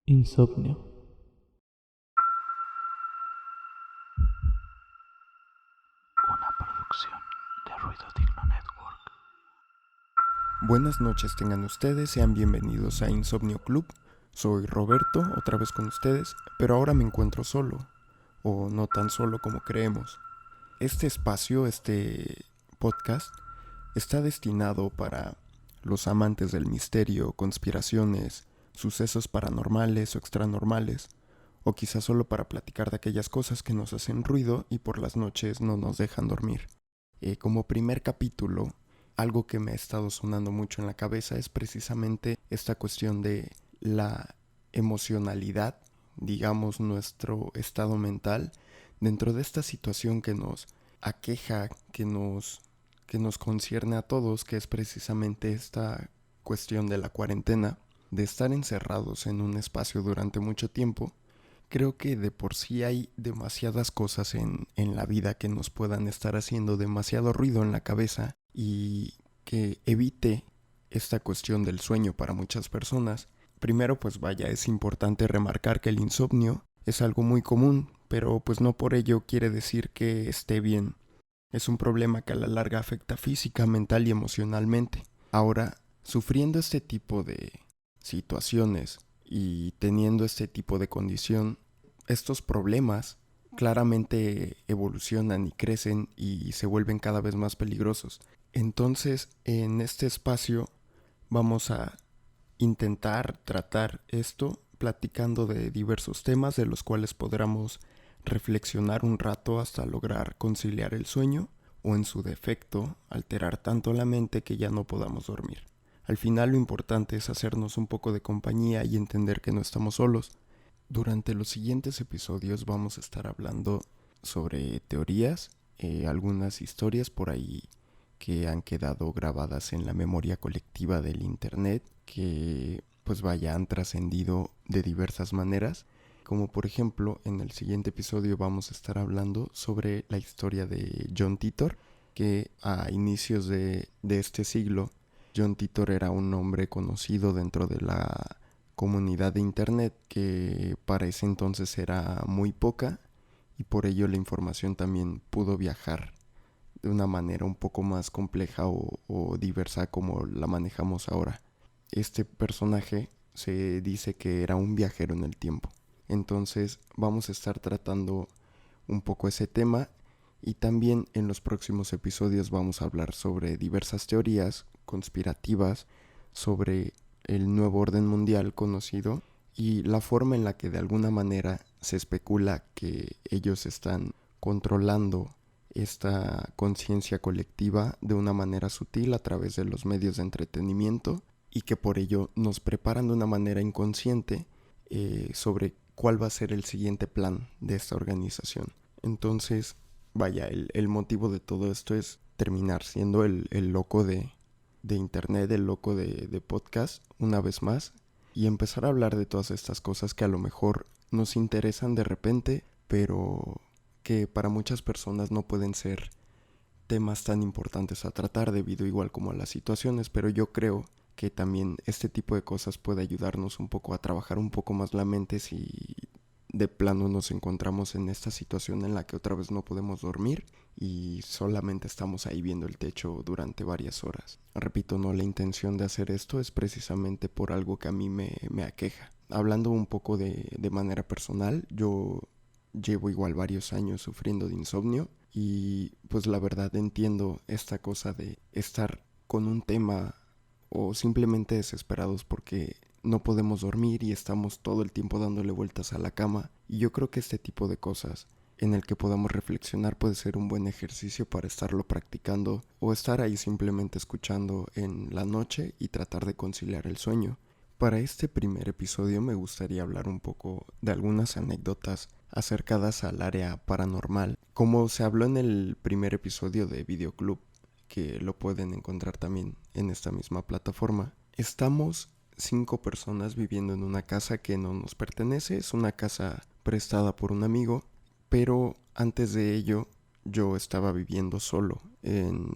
Insomnio. Una producción de Ruido Digno Network. Buenas noches tengan ustedes, sean bienvenidos a Insomnio Club. Soy Roberto, otra vez con ustedes, pero ahora me encuentro solo, o no tan solo como creemos. Este espacio, este podcast, está destinado para los amantes del misterio, conspiraciones, sucesos paranormales o extranormales, o quizás solo para platicar de aquellas cosas que nos hacen ruido y por las noches no nos dejan dormir. Como primer capítulo, algo que me ha estado sonando mucho en la cabeza es precisamente esta cuestión de la emocionalidad, digamos nuestro estado mental, dentro de esta situación que nos aqueja, que nos concierne a todos, que es precisamente esta cuestión de la cuarentena, de estar encerrados en un espacio durante mucho tiempo. Creo que de por sí hay demasiadas cosas en la vida que nos puedan estar haciendo demasiado ruido en la cabeza y que evite esta cuestión del sueño para muchas personas. Primero, pues vaya, es importante remarcar que el insomnio es algo muy común, pero pues no por ello quiere decir que esté bien. Es un problema que a la larga afecta física, mental y emocionalmente. Ahora, sufriendo este tipo de situaciones y teniendo este tipo de condición, estos problemas claramente evolucionan y crecen y se vuelven cada vez más peligrosos. Entonces, en este espacio vamos a intentar tratar esto platicando de diversos temas de los cuales podremos reflexionar un rato hasta lograr conciliar el sueño o en su defecto alterar tanto la mente que ya no podamos dormir. Al final lo importante es hacernos un poco de compañía y entender que no estamos solos. Durante los siguientes episodios vamos a estar hablando sobre teorías, algunas historias por ahí que han quedado grabadas en la memoria colectiva del internet, que pues vaya han trascendido de diversas maneras, como por ejemplo en el siguiente episodio vamos a estar hablando sobre la historia de John Titor, que a inicios de este siglo John Titor era un hombre conocido dentro de la comunidad de internet, que para ese entonces era muy poca y por ello la información también pudo viajar de una manera un poco más compleja o diversa como la manejamos ahora. Este personaje se dice que era un viajero en el tiempo. Entonces vamos a estar tratando un poco ese tema y también en los próximos episodios vamos a hablar sobre diversas teorías conspirativas, sobre el nuevo orden mundial conocido y la forma en la que de alguna manera se especula que ellos están controlando esta conciencia colectiva de una manera sutil a través de los medios de entretenimiento y que por ello nos preparan de una manera inconsciente sobre cuál va a ser el siguiente plan de esta organización. Entonces, vaya, el motivo de todo esto es terminar siendo el loco de internet, el loco de podcast, una vez más, y empezar a hablar de todas estas cosas que a lo mejor nos interesan de repente, pero que para muchas personas no pueden ser temas tan importantes a tratar debido igual como a las situaciones, pero yo creo que también este tipo de cosas puede ayudarnos un poco a trabajar un poco más la mente si de plano nos encontramos en esta situación en la que otra vez no podemos dormir y solamente estamos ahí viendo el techo durante varias horas. Repito, no, la intención de hacer esto es precisamente por algo que a mí me aqueja. Hablando un poco de manera personal, yo llevo igual varios años sufriendo de insomnio y pues la verdad entiendo esta cosa de estar con un tema o simplemente desesperados porque no podemos dormir y estamos todo el tiempo dándole vueltas a la cama. Y yo creo que este tipo de cosas en el que podamos reflexionar puede ser un buen ejercicio para estarlo practicando o estar ahí simplemente escuchando en la noche y tratar de conciliar el sueño. Para este primer episodio me gustaría hablar un poco de algunas anécdotas acercadas al área paranormal, como se habló en el primer episodio de Videoclub, que lo pueden encontrar también en esta misma plataforma. Estamos 5 personas viviendo en una casa que no nos pertenece, es una casa prestada por un amigo, pero antes de ello yo estaba viviendo solo en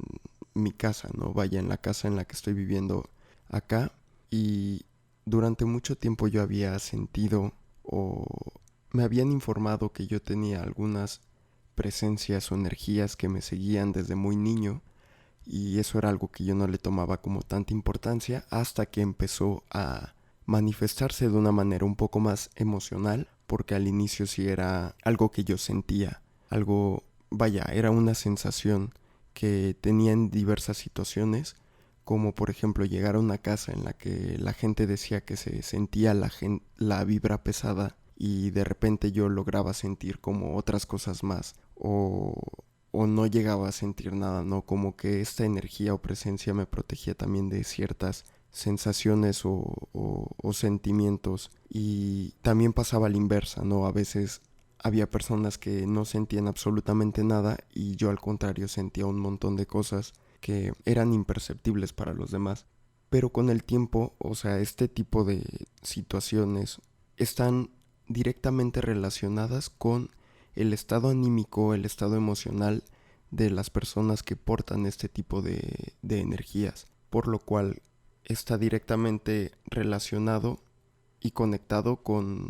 mi casa, no vaya en la casa en la que estoy viviendo acá, y durante mucho tiempo yo había sentido o me habían informado que yo tenía algunas presencias o energías que me seguían desde muy niño, y eso era algo que yo no le tomaba como tanta importancia hasta que empezó a manifestarse de una manera un poco más emocional, porque al inicio sí era algo que yo sentía, algo, vaya, era una sensación que tenía en diversas situaciones, como por ejemplo llegar a una casa en la que la gente decía que se sentía la vibra pesada, y de repente yo lograba sentir como otras cosas más, o no llegaba a sentir nada, ¿no? Como que esta energía o presencia me protegía también de ciertas sensaciones o sentimientos, y también pasaba a la inversa, ¿no? A veces había personas que no sentían absolutamente nada y yo al contrario sentía un montón de cosas que eran imperceptibles para los demás. Pero con el tiempo, o sea, este tipo de situaciones están directamente relacionadas con el estado anímico, el estado emocional de las personas que portan este tipo de energías, por lo cual está directamente relacionado y conectado con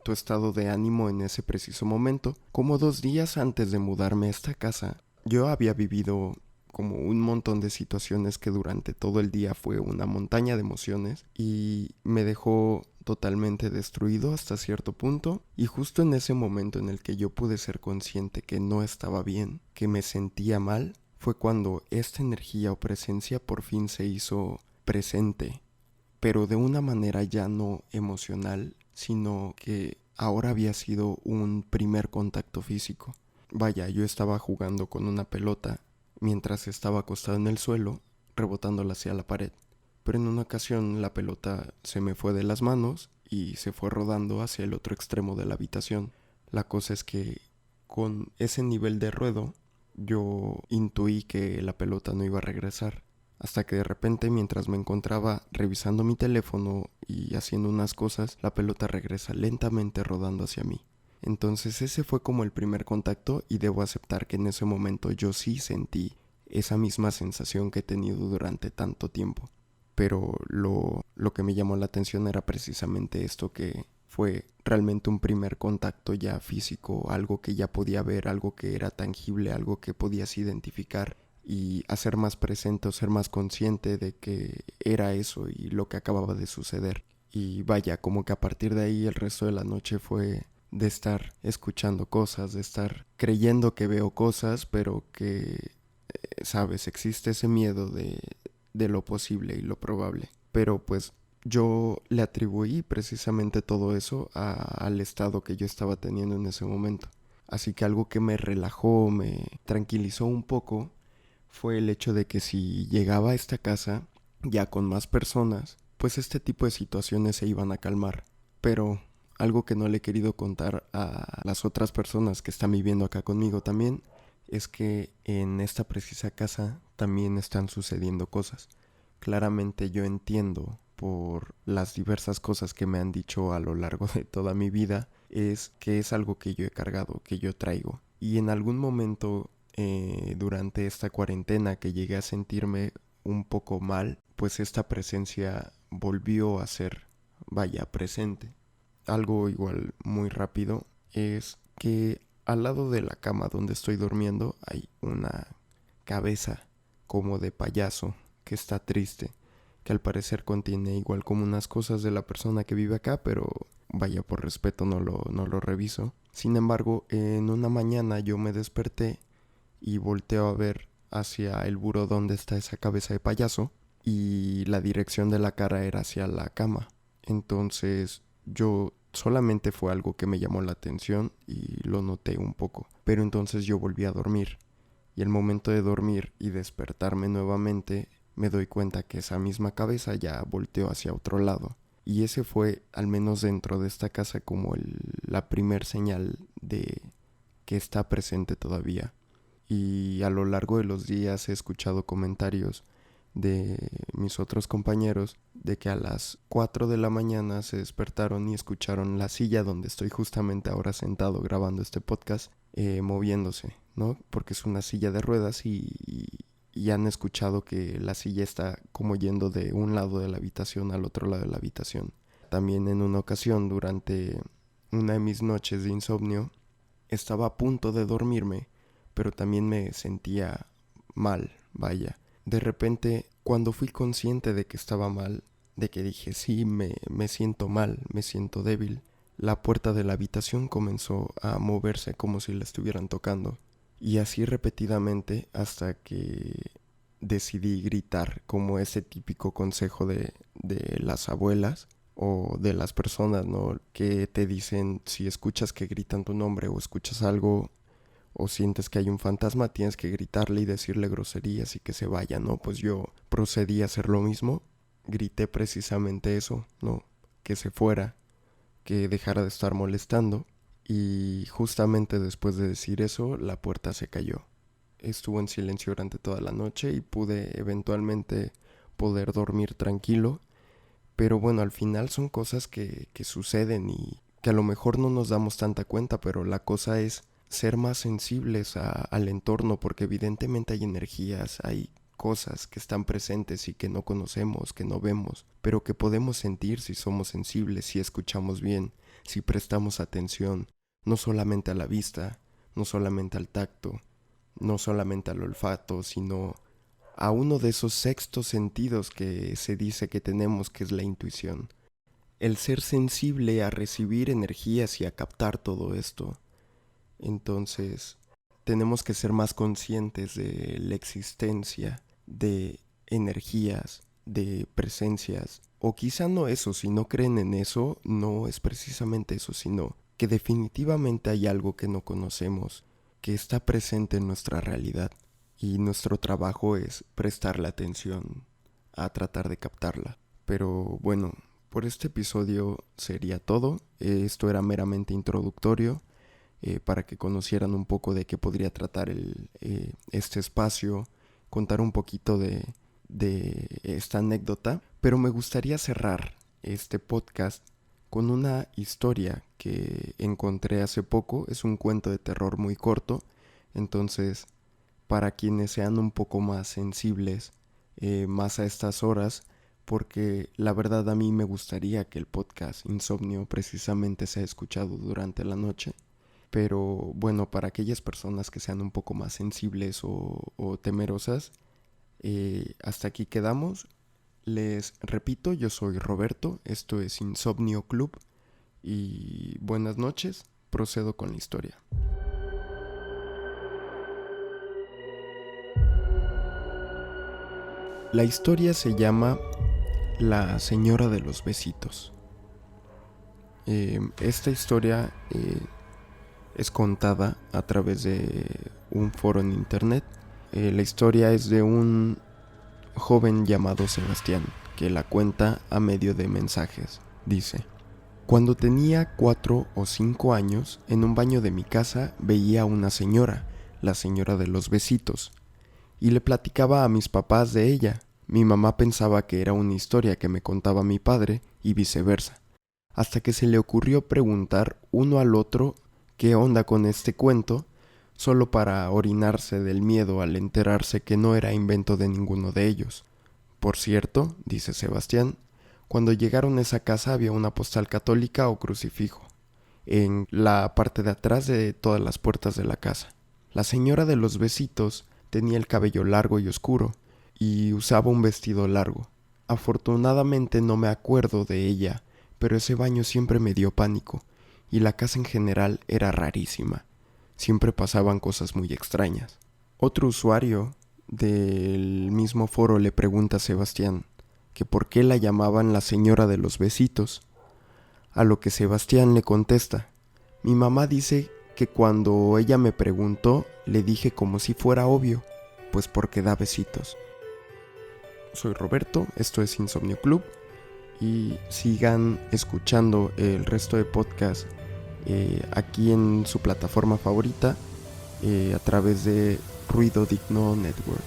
tu estado de ánimo en ese preciso momento. Como 2 días antes de mudarme a esta casa, yo había vivido como un montón de situaciones que durante todo el día fue una montaña de emociones y me dejó totalmente destruido hasta cierto punto, y justo en ese momento en el que yo pude ser consciente que no estaba bien, que me sentía mal, fue cuando esta energía o presencia por fin se hizo presente, pero de una manera ya no emocional, sino que ahora había sido un primer contacto físico. Vaya, yo estaba jugando con una pelota mientras estaba acostado en el suelo, rebotándola hacia la pared. Pero en una ocasión la pelota se me fue de las manos y se fue rodando hacia el otro extremo de la habitación. La cosa es que con ese nivel de ruedo yo intuí que la pelota no iba a regresar, hasta que de repente, mientras me encontraba revisando mi teléfono y haciendo unas cosas, la pelota regresa lentamente rodando hacia mí. Entonces ese fue como el primer contacto, y debo aceptar que en ese momento yo sí sentí esa misma sensación que he tenido durante tanto tiempo. Pero lo que me llamó la atención era precisamente esto, que fue realmente un primer contacto ya físico, algo que ya podía ver, algo que era tangible, algo que podías identificar y hacer más presente o ser más consciente de que era eso y lo que acababa de suceder. Y vaya, como que a partir de ahí el resto de la noche fue de estar escuchando cosas, de estar creyendo que veo cosas, pero que, sabes, existe ese miedo de lo posible y lo probable. Pero pues yo le atribuí precisamente todo eso al estado que yo estaba teniendo en ese momento. Así que algo que me relajó, me tranquilizó un poco, fue el hecho de que si llegaba a esta casa ya con más personas, pues este tipo de situaciones se iban a calmar. Pero algo que no le he querido contar a las otras personas que están viviendo acá conmigo también es que en esta precisa casa también están sucediendo cosas. Claramente yo entiendo por las diversas cosas que me han dicho a lo largo de toda mi vida, es que es algo que yo he cargado, que yo traigo. Y en algún momento durante esta cuarentena que llegué a sentirme un poco mal, pues esta presencia volvió a ser, vaya, presente. Algo igual muy rápido es que al lado de la cama donde estoy durmiendo hay una cabeza como de payaso que está triste, que al parecer contiene igual como unas cosas de la persona que vive acá, pero vaya, por respeto no lo reviso. Sin embargo, en una mañana yo me desperté y volteo a ver hacia el buró donde está esa cabeza de payaso, y la dirección de la cara era hacia la cama. Entonces yo solamente fue algo que me llamó la atención y lo noté un poco, pero entonces yo volví a dormir, y al momento de dormir y despertarme nuevamente me doy cuenta que esa misma cabeza ya volteó hacia otro lado. Y ese fue, al menos dentro de esta casa, como la primer señal de que está presente todavía. Y a lo largo de los días he escuchado comentarios de mis otros compañeros de que a las 4 de la mañana se despertaron y escucharon la silla donde estoy justamente ahora sentado grabando este podcast moviéndose, ¿no? Porque es una silla de ruedas y han escuchado que la silla está como yendo de un lado de la habitación al otro lado de la habitación. También en una ocasión, durante una de mis noches de insomnio, estaba a punto de dormirme, pero también me sentía mal, vaya. De repente, cuando fui consciente de que estaba mal, de que dije, sí, me siento mal, me siento débil, la puerta de la habitación comenzó a moverse como si la estuvieran tocando. Y así repetidamente hasta que decidí gritar, como ese típico consejo de las abuelas o de las personas, ¿no? Que te dicen, si escuchas que gritan tu nombre o escuchas algo o sientes que hay un fantasma, tienes que gritarle y decirle groserías y que se vaya, ¿no? Pues yo procedí a hacer lo mismo, grité precisamente eso, ¿no? Que se fuera, que dejara de estar molestando. Y justamente después de decir eso, la puerta se cayó. Estuvo en silencio durante toda la noche y pude eventualmente poder dormir tranquilo. Pero bueno, al final son cosas que suceden y que a lo mejor no nos damos tanta cuenta, pero la cosa es ser más sensibles al entorno, porque evidentemente hay energías, hay cosas que están presentes y que no conocemos, que no vemos, pero que podemos sentir si somos sensibles, si escuchamos bien, si prestamos atención, no solamente a la vista, no solamente al tacto, no solamente al olfato, sino a uno de esos sextos sentidos que se dice que tenemos, que es la intuición. El ser sensible a recibir energías y a captar todo esto. Entonces, tenemos que ser más conscientes de la existencia de energías, de presencias, o quizá no eso, si no creen en eso, no es precisamente eso, sino que definitivamente hay algo que no conocemos, que está presente en nuestra realidad, y nuestro trabajo es prestarle atención a tratar de captarla. Pero bueno, por este episodio sería todo. Esto era meramente introductorio, para que conocieran un poco de qué podría tratar este espacio, contar un poquito de esta anécdota, pero me gustaría cerrar este podcast con una historia que encontré hace poco. Es un cuento de terror muy corto, entonces para quienes sean un poco más sensibles, más a estas horas, porque la verdad a mí me gustaría que el podcast Insomnio precisamente sea escuchado durante la noche. Pero bueno, para aquellas personas que sean un poco más sensibles o temerosas, hasta aquí quedamos. Les repito, yo soy Roberto, esto es Insomnio Club y buenas noches, procedo con la historia. La historia se llama La Señora de los Besitos. Esta historia es contada a través de un foro en internet. La historia es de un joven llamado Sebastián, que la cuenta a medio de mensajes. Dice: cuando tenía 4 o 5 años, en un baño de mi casa veía a una señora, la señora de los besitos, y le platicaba a mis papás de ella. Mi mamá pensaba que era una historia que me contaba mi padre y viceversa, hasta que se le ocurrió preguntar uno al otro qué onda con este cuento, solo para orinarse del miedo al enterarse que no era invento de ninguno de ellos. Por cierto, dice Sebastián, cuando llegaron a esa casa había una postal católica o crucifijo en la parte de atrás de todas las puertas de la casa. La señora de los besitos tenía el cabello largo y oscuro y usaba un vestido largo. Afortunadamente no me acuerdo de ella, pero ese baño siempre me dio pánico y la casa en general era rarísima. Siempre pasaban cosas muy extrañas. Otro usuario del mismo foro le pregunta a Sebastián que por qué la llamaban la señora de los besitos, a lo que Sebastián le contesta: mi mamá dice que cuando ella me preguntó le dije como si fuera obvio, pues porque da besitos. Soy Roberto, esto es Insomnio Club y sigan escuchando el resto de podcasts aquí en su plataforma favorita, a través de Ruido Digno Network.